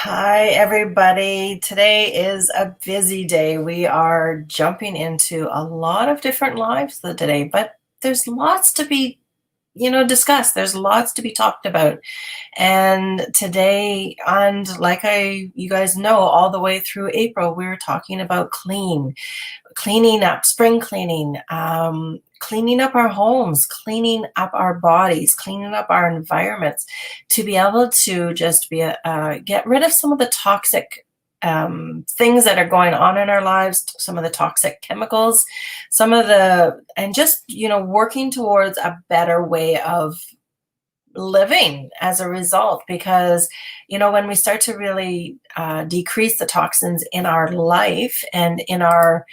Hi, everybody. Today is a busy day. We are jumping into a lot of different lives today, but there's lots to be, discussed. There's lots to be talked about. And today, and you guys know, all the way through April, we're talking about cleaning up, spring cleaning, cleaning up our homes, cleaning up our bodies, cleaning up our environments to be able to just get rid of some of the toxic things that are going on in our lives, some of the toxic chemicals, and just, working towards a better way of living as a result. Because when we start to really decrease the toxins in our life and in our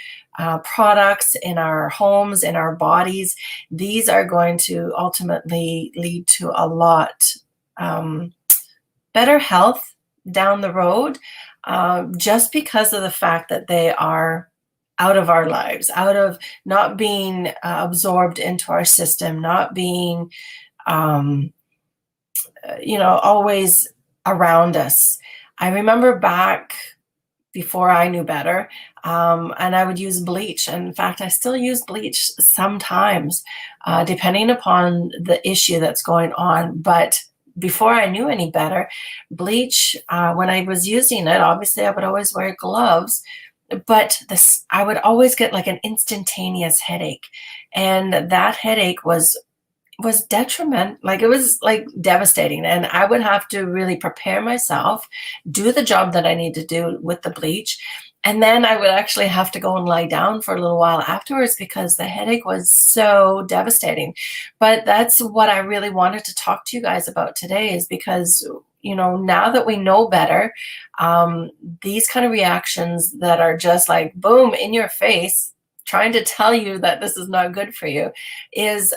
products, in our homes, in our bodies, these are going to ultimately lead to a lot better health down the road, just because of the fact that they are out of our lives, out of not being absorbed into our system, not being always around us. I remember back before I knew better, and I would use bleach. And in fact, I still use bleach sometimes, depending upon the issue that's going on. But before I knew any better, bleach, when I was using it, obviously I would always wear gloves, but I would always get like an instantaneous headache. And that headache was it was like devastating, and I would have to really prepare myself, do the job that I need to do with the bleach, and then I would actually have to go and lie down for a little while afterwards because the headache was so devastating. But that's what I really wanted to talk to you guys about today, is because now that we know better, these kind of reactions that are just like boom in your face trying to tell you that this is not good for you is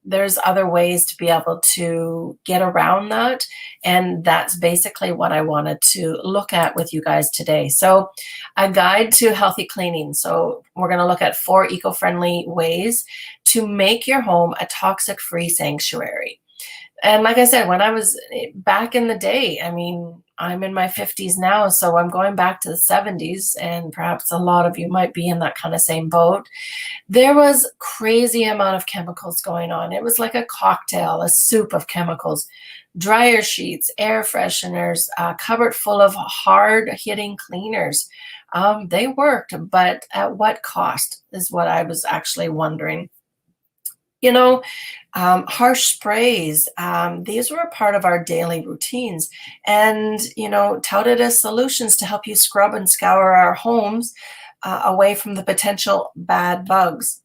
there's other ways to be able to get around that. And that's basically what I wanted to look at with you guys today. So a guide to healthy cleaning. So we're going to look at 4 eco-friendly ways to make your home a toxic-free sanctuary. And like I said, when I was back in the day, I mean, I'm in my 50s now, so I'm going back to the 70s, and perhaps a lot of you might be in that kind of same boat. There was crazy amount of chemicals going on. It was like a cocktail, a soup of chemicals. Dryer sheets, air fresheners, cupboard full of hard-hitting cleaners. They worked, but at what cost is what I was actually wondering. Harsh sprays, these were a part of our daily routines and, touted as solutions to help you scrub and scour our homes away from the potential bad bugs.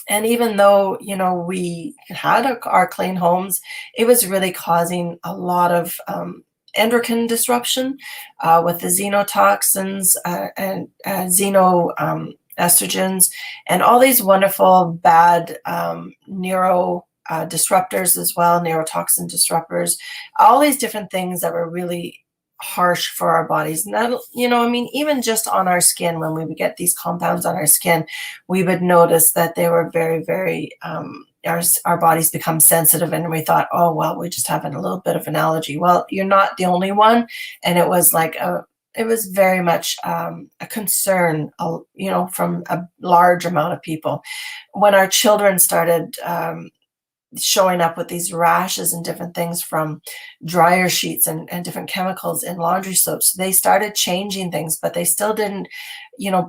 And even though, we had our clean homes, it was really causing a lot of endocrine disruption with the xenotoxins and estrogens, and all these wonderful bad neuro disruptors as well, neurotoxin disruptors, all these different things that were really harsh for our bodies. And that, even just on our skin, when we would get these compounds on our skin, we would notice that they were very, very, our bodies become sensitive, and we thought, oh, well, we're just having a little bit of an allergy. Well, you're not the only one. And it was very much a concern, from a large amount of people. When our children started showing up with these rashes and different things from dryer sheets and different chemicals in laundry soaps, they started changing things, but they still didn't,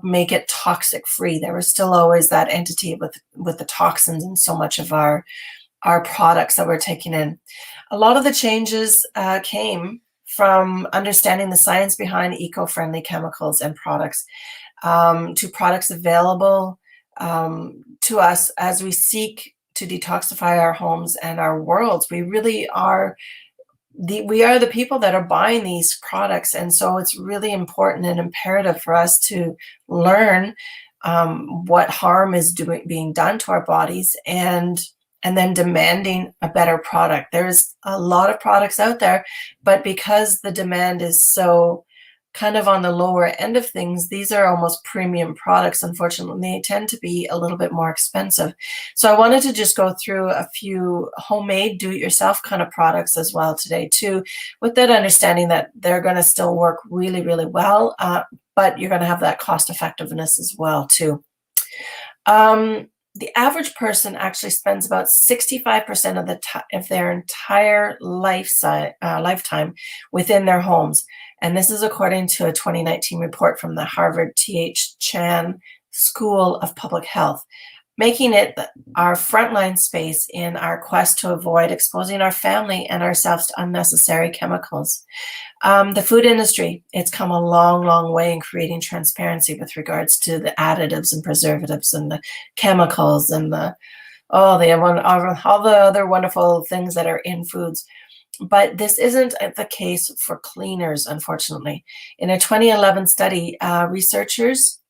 make it toxic free. There was still always that entity with the toxins in so much of our products that we're taking in. A lot of the changes came from understanding the science behind eco-friendly chemicals and products, to products available to us as we seek to detoxify our homes and our worlds. We really are the people that are buying these products, and so it's really important and imperative for us to learn what harm is being done to our bodies, and then demanding a better product. There's a lot of products out there, but because the demand is so kind of on the lower end of things, these are almost premium products. Unfortunately, they tend to be a little bit more expensive. So I wanted to just go through a few homemade, do-it-yourself kind of products as well today too, with that understanding that they're going to still work really, really well, but you're going to have that cost effectiveness as well too. The average person actually spends about 65% of their entire lifetime within their homes. And this is according to a 2019 report from the Harvard T.H. Chan School of Public Health, making it our frontline space in our quest to avoid exposing our family and ourselves to unnecessary chemicals. The food industry, it's come a long, long way in creating transparency with regards to the additives and preservatives and the chemicals and all the other wonderful things that are in foods. But this isn't the case for cleaners, unfortunately. In a 2011 study, researchers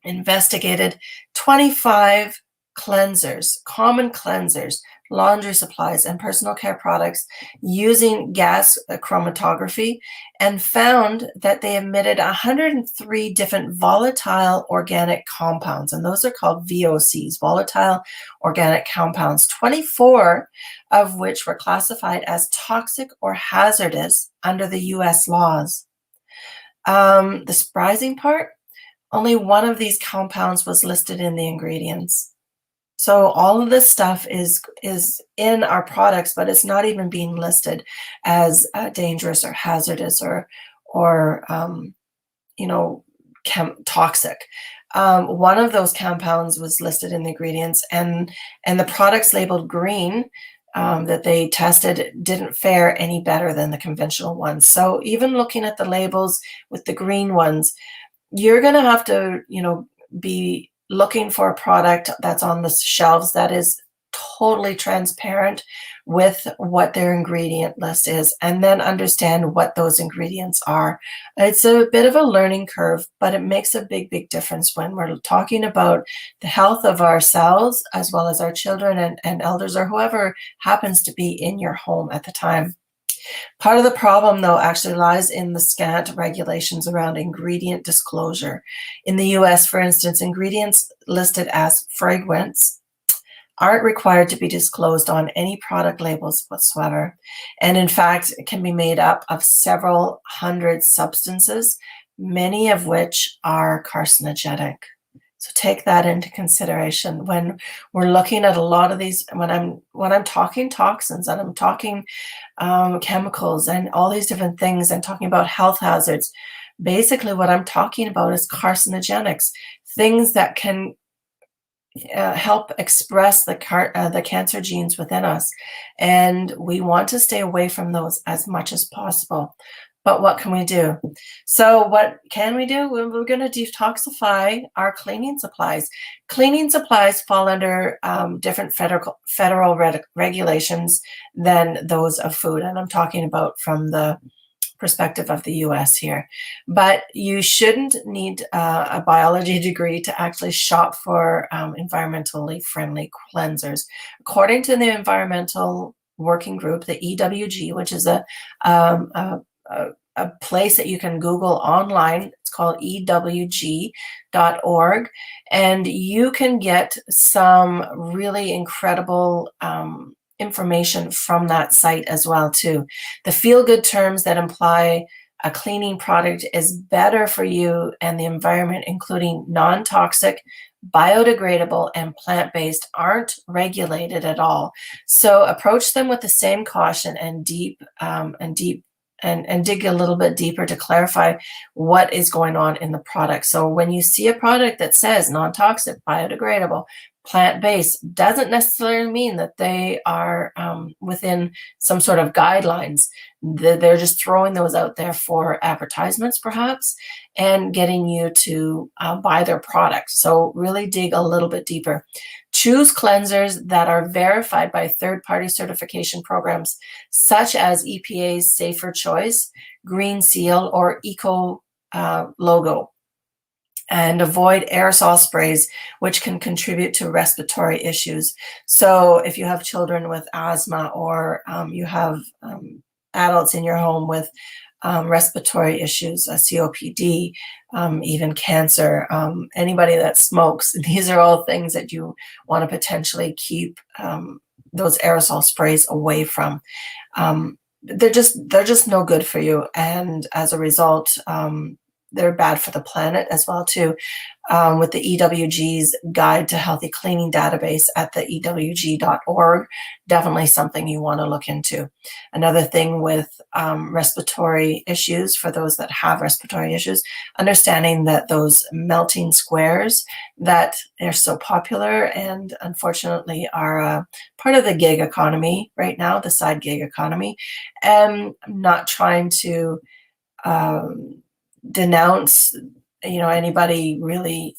investigated 25 cleansers, common cleansers, laundry supplies, and personal care products using gas chromatography, and found that they emitted 103 different volatile organic compounds, and those are called VOCs, volatile organic compounds, 24 of which were classified as toxic or hazardous under the US laws. The surprising part, only one of these compounds was listed in the ingredients. So all of this stuff is in our products, but it's not even being listed as dangerous or hazardous or toxic. One of those compounds was listed in the ingredients, and the products labeled green that they tested didn't fare any better than the conventional ones. So even looking at the labels with the green ones, you're going to have to, be looking for a product that's on the shelves that is totally transparent with what their ingredient list is, and then understand what those ingredients are. It's a bit of a learning curve, but it makes a big, big difference when we're talking about the health of ourselves as well as our children and elders or whoever happens to be in your home at the time. Part of the problem, though, actually lies in the scant regulations around ingredient disclosure. In the US, for instance, ingredients listed as fragrance aren't required to be disclosed on any product labels whatsoever. And in fact, it can be made up of several hundred substances, many of which are carcinogenic. So take that into consideration when we're looking at a lot of these. When I'm talking toxins and I'm talking chemicals and all these different things and talking about health hazards, basically what I'm talking about is carcinogenics, things that can help express the cancer genes within us, and we want to stay away from those as much as possible. But what can we do? So what can we do? We're going to detoxify our cleaning supplies. Cleaning supplies fall under different federal regulations than those of food. And I'm talking about from the perspective of the US here. But you shouldn't need a biology degree to actually shop for environmentally friendly cleansers. According to the Environmental Working Group, the EWG, which is a place that you can Google online. It's called ewg.org, and you can get some really incredible information from that site as well too. The feel-good terms that imply a cleaning product is better for you and the environment, including non-toxic, biodegradable, and plant-based, aren't regulated at all. So approach them with the same caution and and dig a little bit deeper to clarify what is going on in the product. So when you see a product that says non-toxic, biodegradable, plant-based, doesn't necessarily mean that they are within some sort of guidelines. They're just throwing those out there for advertisements, perhaps, and getting you to buy their product. So really dig a little bit deeper. Choose cleansers that are verified by third-party certification programs, such as EPA's Safer Choice, Green Seal, or Eco Logo. And avoid aerosol sprays, which can contribute to respiratory issues. So if you have children with asthma, or you have adults in your home with respiratory issues, COPD, even cancer, anybody that smokes. These are all things that you want to potentially keep those aerosol sprays away from. They're just no good for you, and as a result, they're bad for the planet as well too. With the EWG's Guide to Healthy Cleaning database at the ewg.org, definitely something you want to look into. Another thing with respiratory issues, for those that have respiratory issues, understanding that those melting squares that are so popular and unfortunately are part of the gig economy right now, the side gig economy, and I'm not trying to denounce anybody really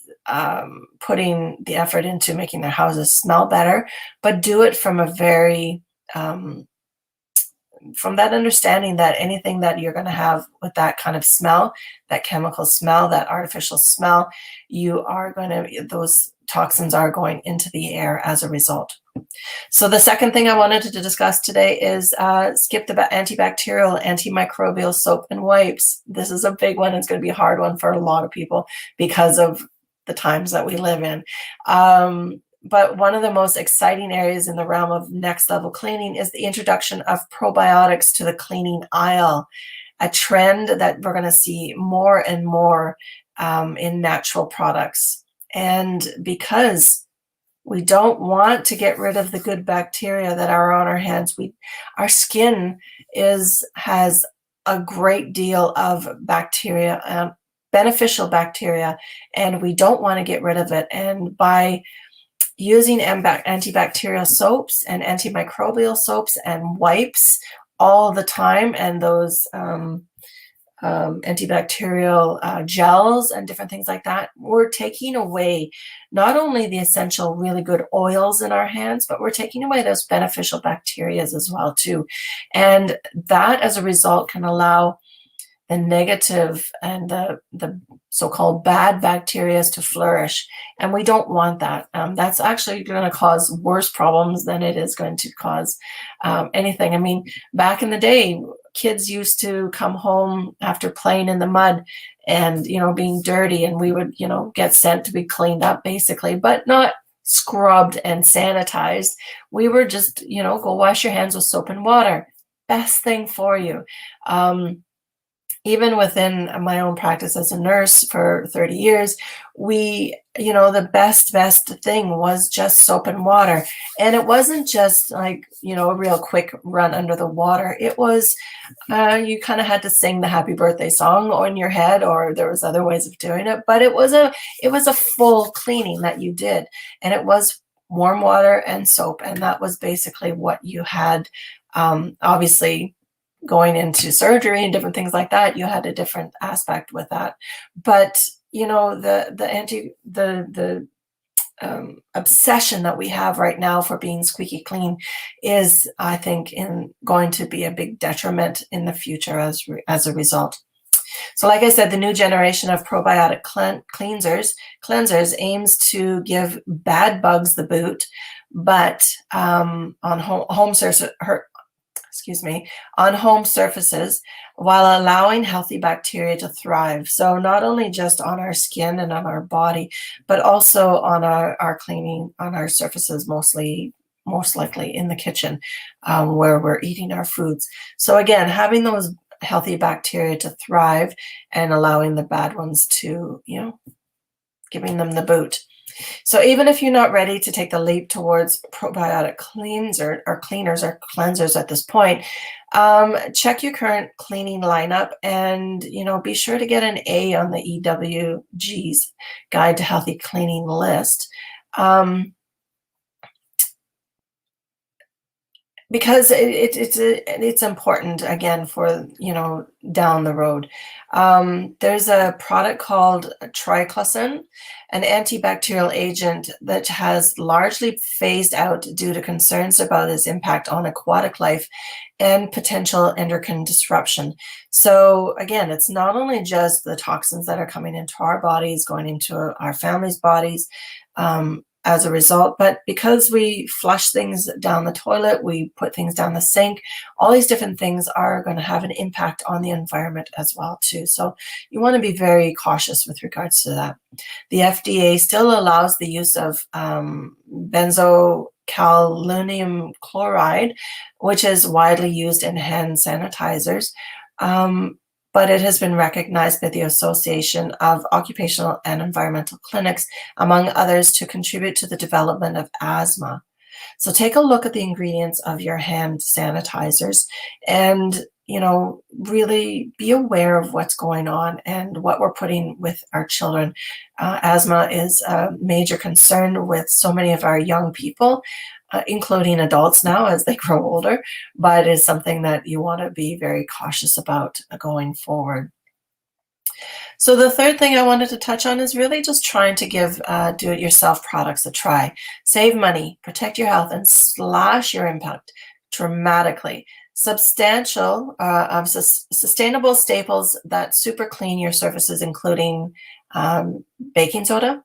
putting the effort into making their houses smell better, but do it from a very from that understanding that anything that you're going to have with that kind of smell, that chemical smell, that artificial smell, those toxins are going into the air as a result. So the second thing I wanted to discuss today is skip the antibacterial, antimicrobial soap and wipes. This is a big one. It's going to be a hard one for a lot of people because of the times that we live in. But one of the most exciting areas in the realm of next level cleaning is the introduction of probiotics to the cleaning aisle, a trend that we're going to see more and more in natural products. And because we don't want to get rid of the good bacteria that are on our hands, our skin has a great deal of bacteria, beneficial bacteria, and we don't want to get rid of it. And by using antibacterial soaps and antimicrobial soaps and wipes all the time, and those antibacterial gels and different things like that, we're taking away not only the essential really good oils in our hands, but we're taking away those beneficial bacteria as well too. And that as a result can allow the negative and the so-called bad bacteria to flourish. And we don't want that. That's actually going to cause worse problems than it is going to cause anything. I mean, back in the day, kids used to come home after playing in the mud and, being dirty, and we would, get sent to be cleaned up basically, but not scrubbed and sanitized. We were just, go wash your hands with soap and water. Best thing for you. Even within my own practice as a nurse for 30 years, the best thing was just soap and water. And it wasn't just like, a real quick run under the water. It was, you kind of had to sing the happy birthday song in your head, or there was other ways of doing it, but it was a full cleaning that you did. And it was warm water and soap. And that was basically what you had. Obviously, going into surgery and different things like that, you had a different aspect with that. But the obsession that we have right now for being squeaky clean is, I think, going to be a big detriment in the future as a result. So like I said, the new generation of probiotic cleansers aims to give bad bugs the boot, but on home surfaces, while allowing healthy bacteria to thrive. So not only just on our skin and on our body, but also on our cleaning, on our surfaces, most likely in the kitchen where we're eating our foods. So again, having those healthy bacteria to thrive and allowing the bad ones to, giving them the boot. So even if you're not ready to take the leap towards probiotic cleansers at this point, check your current cleaning lineup and, be sure to get an A on the EWG's Guide to Healthy Cleaning list. Because it's important, again, for, down the road. There's a product called Triclosan, an antibacterial agent that has largely phased out due to concerns about its impact on aquatic life and potential endocrine disruption. So again, it's not only just the toxins that are coming into our bodies, going into our families' bodies, as a result. But because we flush things down the toilet, we put things down the sink, all these different things are going to have an impact on the environment as well too. So you want to be very cautious with regards to that. The FDA still allows the use of benzocalcium chloride, which is widely used in hand sanitizers. But it has been recognized by the Association of Occupational and Environmental Clinics, among others, to contribute to the development of asthma. So take a look at the ingredients of your hand sanitizers and, really be aware of what's going on and what we're putting with our children. Asthma is a major concern with so many of our young people, including adults now as they grow older, but is something that you want to be very cautious about going forward. So the third thing I wanted to touch on is really just trying to give do-it-yourself products a try. Save money, protect your health, and slash your impact dramatically. Sustainable staples that super clean your surfaces, including baking soda,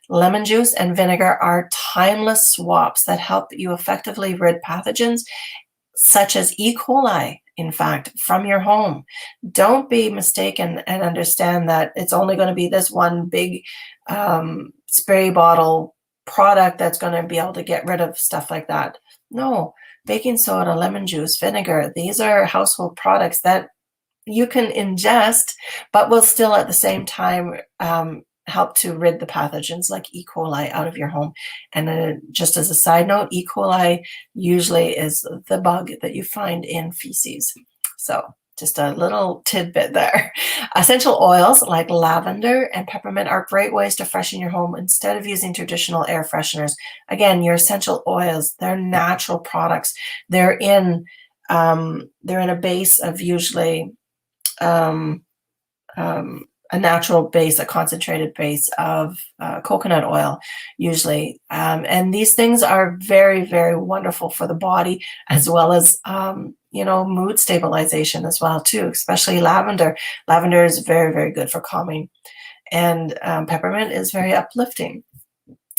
lemon juice, and vinegar, are timeless swaps that help you effectively rid pathogens such as E. coli, in fact, from your home. Don't be mistaken and understand that it's only going to be this one big spray bottle product that's going to be able to get rid of stuff like that. No, baking soda, lemon juice, vinegar, these are household products that you can ingest, but will still at the same time help to rid the pathogens like E. coli out of your home. And just as a side note, E. coli usually is the bug that you find in feces. So just a little tidbit there. Essential oils like lavender and peppermint are great ways to freshen your home instead of using traditional air fresheners. Again, your essential oils, they're natural products. They're in a base of usually a natural base, a concentrated base of coconut oil, usually. And these things are very, very wonderful for the body, as well as, mood stabilization as well, too, especially lavender. Lavender is very, very good for calming. And peppermint is very uplifting.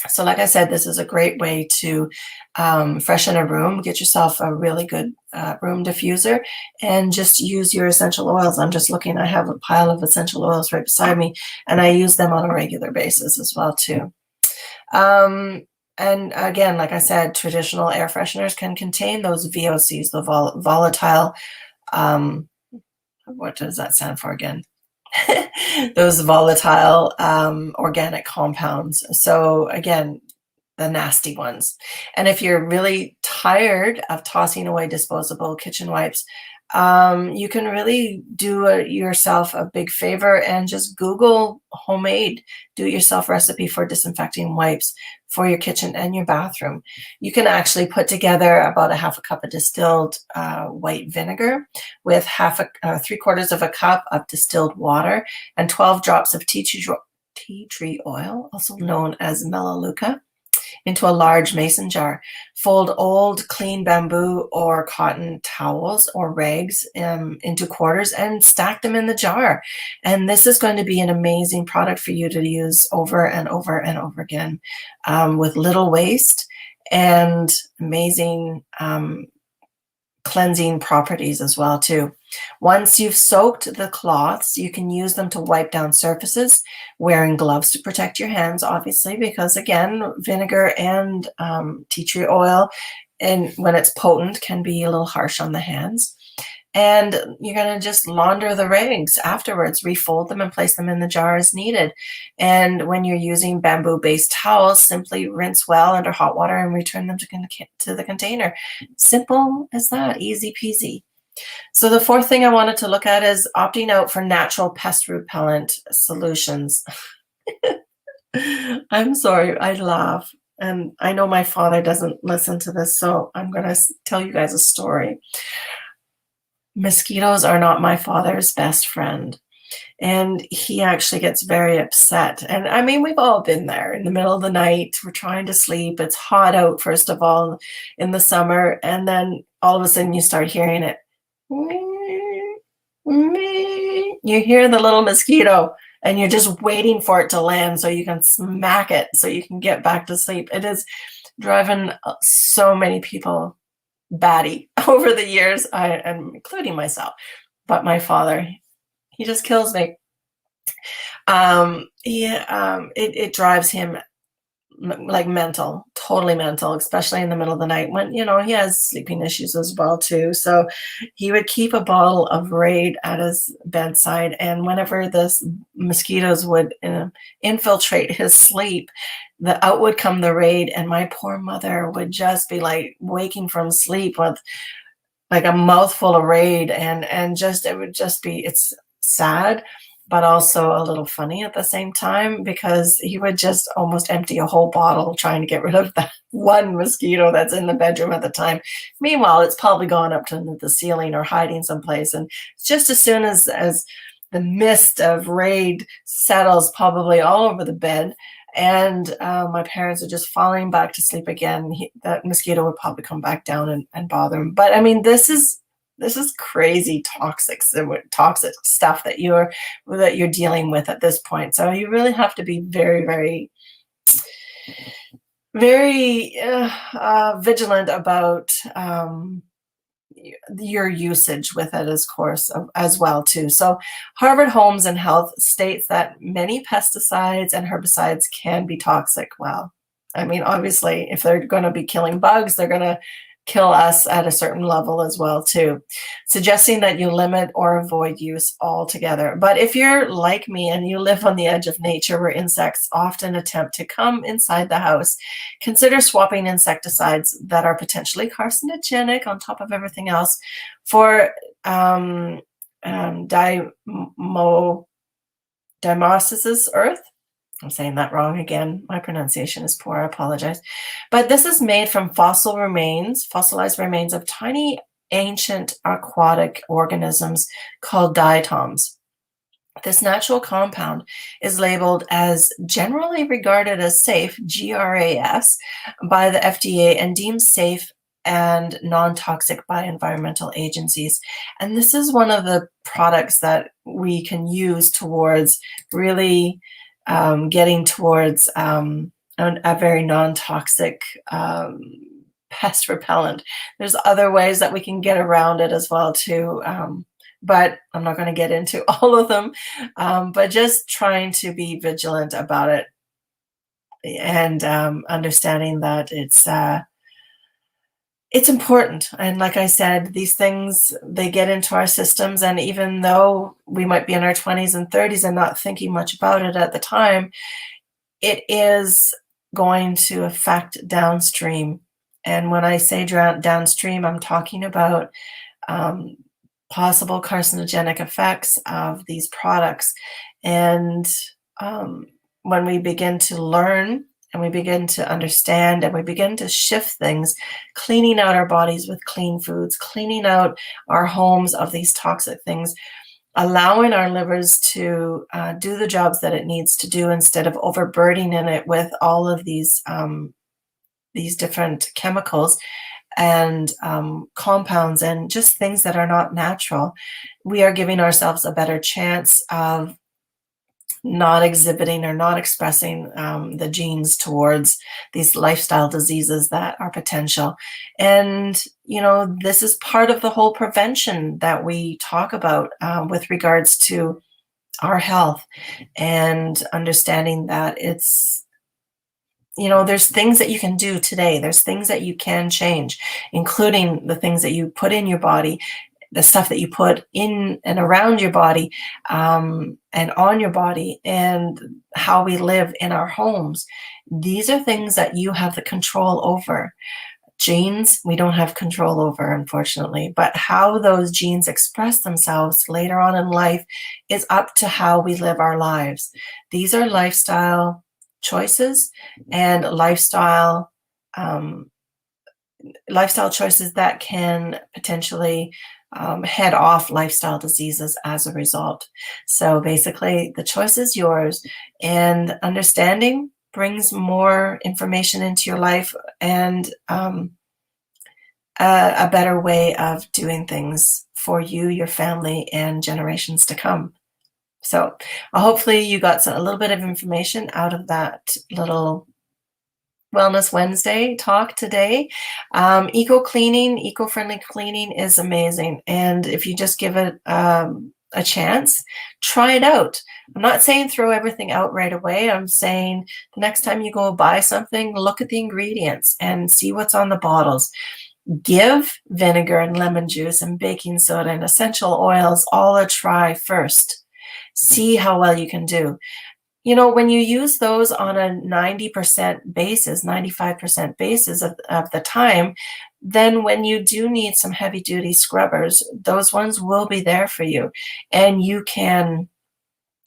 So like I said, this is a great way to freshen a room, get yourself a really good room diffuser, and just use your essential oils. I'm just looking, I have a pile of essential oils right beside me, and I use them on a regular basis as well too. And again, like I said, traditional air fresheners can contain those VOCs, the volatile, what does that stand for again? Those volatile organic compounds. So again, the nasty ones. And if you're really tired of tossing away disposable kitchen wipes, you can really do yourself a big favor and just Google homemade do-it-yourself recipe for disinfecting wipes for your kitchen and your bathroom. You can actually put together about a half a cup of distilled white vinegar with 3/4 of a cup of distilled water and 12 drops of tea tree oil, also known as melaleuca, into a large mason jar. Fold old clean bamboo or cotton towels or rags into quarters and stack them in the jar. And this is going to be an amazing product for you to use over and over and over again with little waste and amazing cleansing properties as well too. Once you've soaked the cloths, you can use them to wipe down surfaces, wearing gloves to protect your hands, obviously, because again, vinegar and tea tree oil, and when it's potent, can be a little harsh on the hands. And you're going to just launder the rags afterwards, refold them and place them in the jar as needed. And when you're using bamboo-based towels, simply rinse well under hot water and return them to the container. Simple as that, easy peasy. So the fourth thing I wanted to look at is opting out for natural pest repellent solutions. I'm sorry, I laugh. And I know my father doesn't listen to this, so I'm going to tell you guys a story. Mosquitoes are not my father's best friend. And he actually gets very upset. And I mean, we've all been there in the middle of the night. We're trying to sleep. It's hot out, first of all, in the summer. And then all of a sudden you start hearing it. You hear the little mosquito. and you're just waiting for it to land so you can smack it so you can get back to sleep. It is driven so many people batty over the years, and including myself. But my father, he just kills me. It drives him like mental, totally mental, especially in the middle of the night when, he has sleeping issues as well too. So he would keep a bottle of Raid at his bedside, and whenever the mosquitoes would infiltrate his sleep, out would come the Raid, and my poor mother would just be like waking from sleep with like a mouthful of Raid, and just it would just be, it's sad but also a little funny at the same time, because he would just almost empty a whole bottle trying to get rid of that one mosquito that's in the bedroom at the time. Meanwhile, it's probably gone up to the ceiling or hiding someplace, and just as soon as the mist of Raid settles probably all over the bed, and my parents are just falling back to sleep again, that mosquito would probably come back down and bother him. But I mean, this is crazy toxic stuff that you're dealing with at this point. So you really have to be very, very, very vigilant about your usage with it, as well too. So Harvard Homes and Health states that many pesticides and herbicides can be toxic. Well, I mean, obviously, if they're going to be killing bugs, they're going to kill us at a certain level as well too, suggesting that you limit or avoid use altogether. But if you're like me and you live on the edge of nature where insects often attempt to come inside the house, consider swapping insecticides that are potentially carcinogenic on top of everything else for Dimos's earth. I'm saying that wrong again. My pronunciation is poor. I apologize. But this is made from fossilized remains of tiny ancient aquatic organisms called diatoms. This natural compound is labeled as generally regarded as safe, GRAS, by the FDA and deemed safe and non-toxic by environmental agencies. And this is one of the products that we can use towards really getting towards a very non-toxic pest repellent. There's other ways that we can get around it as well too, but I'm not going to get into all of them, but just trying to be vigilant about it and understanding that it's important. And like I said, these things, they get into our systems, and even though we might be in our 20s and 30s and not thinking much about it at the time, it is going to affect downstream. And when I say downstream, I'm talking about possible carcinogenic effects of these products. And when we begin to learn and we begin to understand and we begin to shift things, cleaning out our bodies with clean foods, cleaning out our homes of these toxic things, allowing our livers to do the jobs that it needs to do instead of overburdening it with all of these different chemicals and compounds and just things that are not natural, we are giving ourselves a better chance of not exhibiting or not expressing the genes towards these lifestyle diseases that are potential. And, this is part of the whole prevention that we talk about with regards to our health, and understanding that it's, there's things that you can do today. There's things that you can change, including the things that you put in your body, the stuff that you put in and around your body, and on your body, and how we live in our homes. These are things that you have the control over. Genes, we don't have control over, unfortunately, but how those genes express themselves later on in life is up to how we live our lives. These are lifestyle choices and lifestyle choices that can potentially head off lifestyle diseases as a result. So basically, the choice is yours, and understanding brings more information into your life and a better way of doing things for you, your family, and generations to come. So hopefully you got a little bit of information out of that little Wellness Wednesday talk today. Eco-cleaning, eco-friendly cleaning is amazing. And if you just give it a chance, try it out. I'm not saying throw everything out right away. I'm saying the next time you go buy something, look at the ingredients and see what's on the bottles. Give vinegar and lemon juice and baking soda and essential oils all a try first. See how well you can do. You know, when you use those on a 90% basis, 95% basis of the time, then when you do need some heavy duty scrubbers, those ones will be there for you. And you can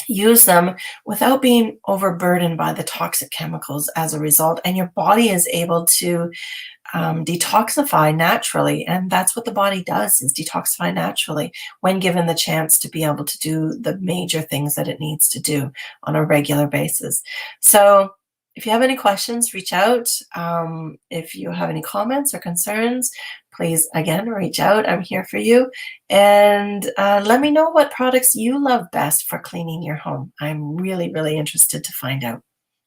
use them without being overburdened by the toxic chemicals as a result. And your body is able to detoxify naturally. And that's what the body does, is detoxify naturally when given the chance to be able to do the major things that it needs to do on a regular basis. So if you have any questions, reach out. If you have any comments or concerns, please, again, reach out. I'm here for you. And let me know what products you love best for cleaning your home. I'm really, really interested to find out.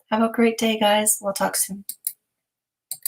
Have a great day, guys. We'll talk soon.